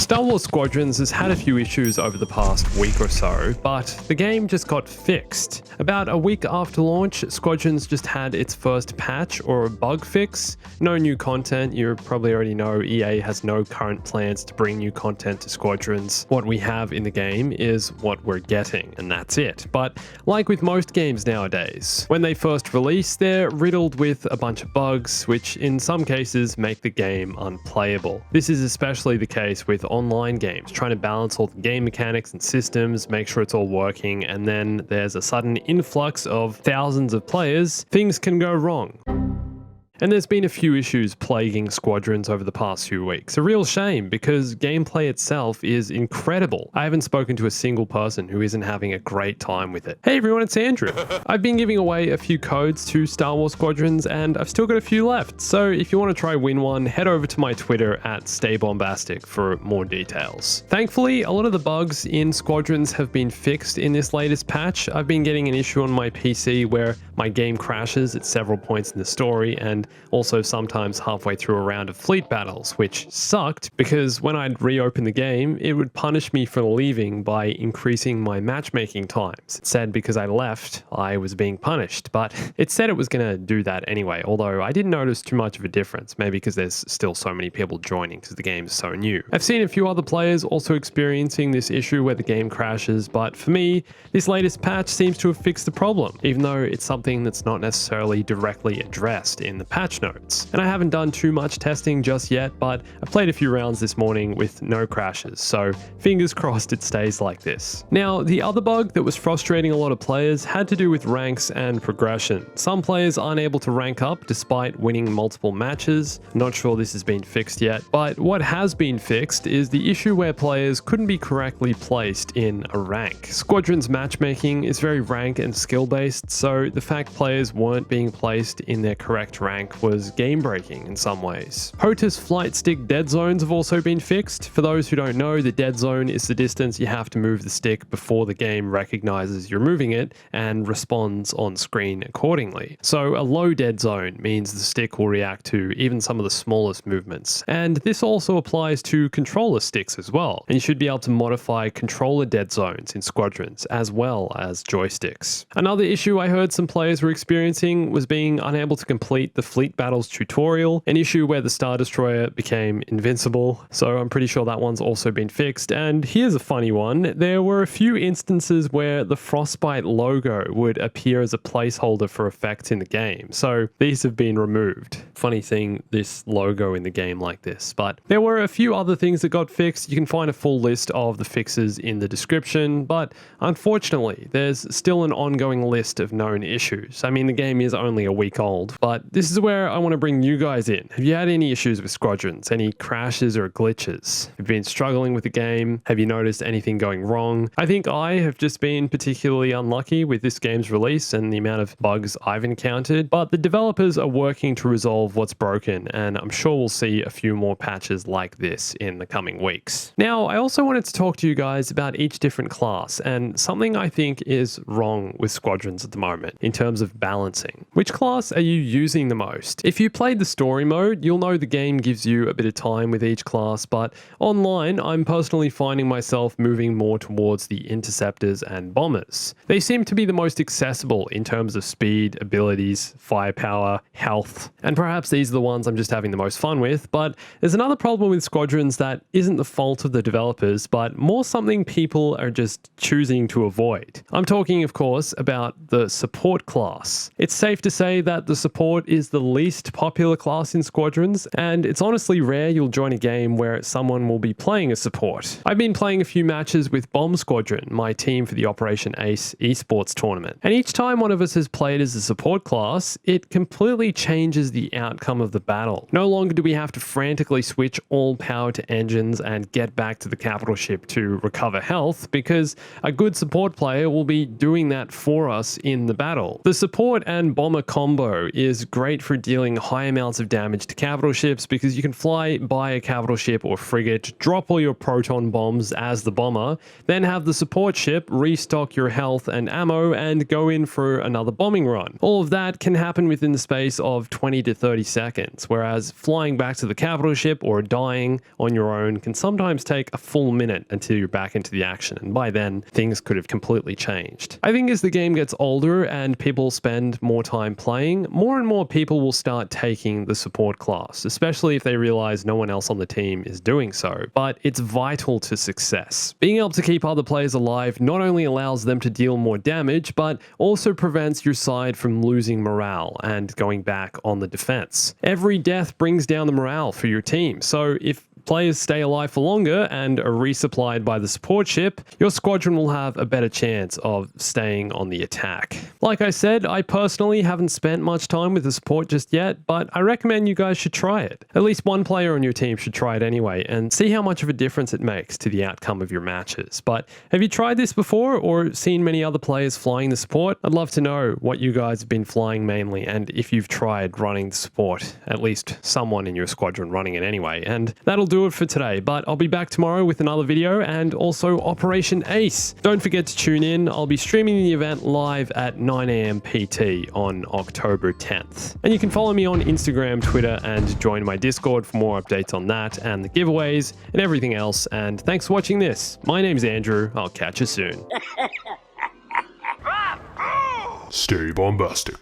Star Wars Squadrons has had a few issues over the past week or so, but the game just got fixed. About a week after launch, Squadrons just had its first patch or bug fix. No new content. You probably already know EA has no current plans to bring new content to Squadrons. What we have in the game is what we're getting, and that's it. But like with most games nowadays, when they first release, they're riddled with a bunch of bugs, which in some cases make the game unplayable. This is especially the case with online games, trying to balance all the game mechanics and systems, make sure it's all working, and then there's a sudden influx of thousands of players. Things can go wrong. And there's been a few issues plaguing Squadrons over the past few weeks. A real shame, because gameplay itself is incredible. I haven't spoken to a single person who isn't having a great time with it. Hey everyone, it's Andrew. I've been giving away a few codes to Star Wars Squadrons, and I've still got a few left. So if you want to try win one, head over to my Twitter @StayBombastic for more details. Thankfully, a lot of the bugs in Squadrons have been fixed in this latest patch. I've been getting an issue on my PC where my game crashes at several points in the story, and also sometimes halfway through a round of fleet battles, which sucked because when I'd reopen the game, it would punish me for leaving by increasing my matchmaking times. It said because I left, I was being punished, but it said it was going to do that anyway, although I didn't notice too much of a difference, maybe because there's still so many people joining because the game's so new. I've seen a few other players also experiencing this issue where the game crashes, but for me, this latest patch seems to have fixed the problem, even though it's something that's not necessarily directly addressed in the patch notes. And I haven't done too much testing just yet, but I played a few rounds this morning with no crashes, so fingers crossed it stays like this. Now, the other bug that was frustrating a lot of players had to do with ranks and progression. Some players aren't able to rank up despite winning multiple matches. Not sure this has been fixed yet, but what has been fixed is the issue where players couldn't be correctly placed in a rank. Squadrons matchmaking is very rank and skill based, so the fact players weren't being placed in their correct rank was game-breaking in some ways. HOTAS flight stick dead zones have also been fixed. For those who don't know, the dead zone is the distance you have to move the stick before the game recognizes you're moving it and responds on screen accordingly. So a low dead zone means the stick will react to even some of the smallest movements. And this also applies to controller sticks as well. And you should be able to modify controller dead zones in Squadrons as well as joysticks. Another issue I heard some players were experiencing was being unable to complete the fleet battles tutorial, an issue where the Star Destroyer became invincible, so I'm pretty sure that one's also been fixed. And here's a funny one. There were a few instances where the Frostbite logo would appear as a placeholder for effects in the game, so these have been removed. Funny seeing this logo in the game like this, but there were a few other things that got fixed. You can find a full list of the fixes in the description, but unfortunately, there's still an ongoing list of known issues. I mean, the game is only a week old, but this is where I want to bring you guys in. Have you had any issues with Squadrons? Any crashes or glitches? Have you been struggling with the game? Have you noticed anything going wrong? I think I have just been particularly unlucky with this game's release and the amount of bugs I've encountered, but the developers are working to resolve what's broken, and I'm sure we'll see a few more patches like this in the coming weeks. Now, I also wanted to talk to you guys about each different class and something I think is wrong with Squadrons at the moment in terms of balancing. Which class are you using the most? If you played the story mode, you'll know the game gives you a bit of time with each class, but online, I'm personally finding myself moving more towards the interceptors and bombers. They seem to be the most accessible in terms of speed, abilities, firepower, health, and perhaps these are the ones I'm just having the most fun with. But there's another problem with Squadrons that isn't the fault of the developers, but more something people are just choosing to avoid. I'm talking, of course, about the support class. It's safe to say that the support is the least popular class in Squadrons, and it's honestly rare you'll join a game where someone will be playing a support. I've been playing a few matches with Bomb Squadron, my team for the Operation Ace esports tournament, and each time one of us has played as a support class, it completely changes the outcome of the battle. No longer do we have to frantically switch all power to engines and get back to the capital ship to recover health, because a good support player will be doing that for us in the battle. The support and bomber combo is great for dealing high amounts of damage to capital ships because you can fly by a capital ship or frigate, drop all your proton bombs as the bomber, then have the support ship restock your health and ammo and go in for another bombing run. All of that can happen within the space of 20 to 30 seconds, whereas flying back to the capital ship or dying on your own can sometimes take a full minute until you're back into the action, and by then things could have completely changed. I think as the game gets older and people spend more time playing, more and more people will start taking the support class, especially if they realize no one else on the team is doing so, but it's vital to success. Being able to keep other players alive not only allows them to deal more damage, but also prevents your side from losing morale and going back on the defense. Every death brings down the morale for your team, so if players stay alive for longer and are resupplied by the support ship, your squadron will have a better chance of staying on the attack. Like I said, I personally haven't spent much time with the support just yet, but I recommend you guys should try it. At least one player on your team should try it anyway, and see how much of a difference it makes to the outcome of your matches. But have you tried this before or seen many other players flying the support? I'd love to know what you guys have been flying mainly, and if you've tried running the support, at least someone in your squadron running it anyway. And that'll do it for today, but I'll be back tomorrow with another video and also Operation Ace. Don't forget to tune in. I'll be streaming the event live at 9 AM PT on October 10th. And you can follow me on Instagram, Twitter, and join my Discord for more updates on that and the giveaways and everything else. And thanks for watching this. My name's Andrew. I'll catch you soon. Stay bombastic.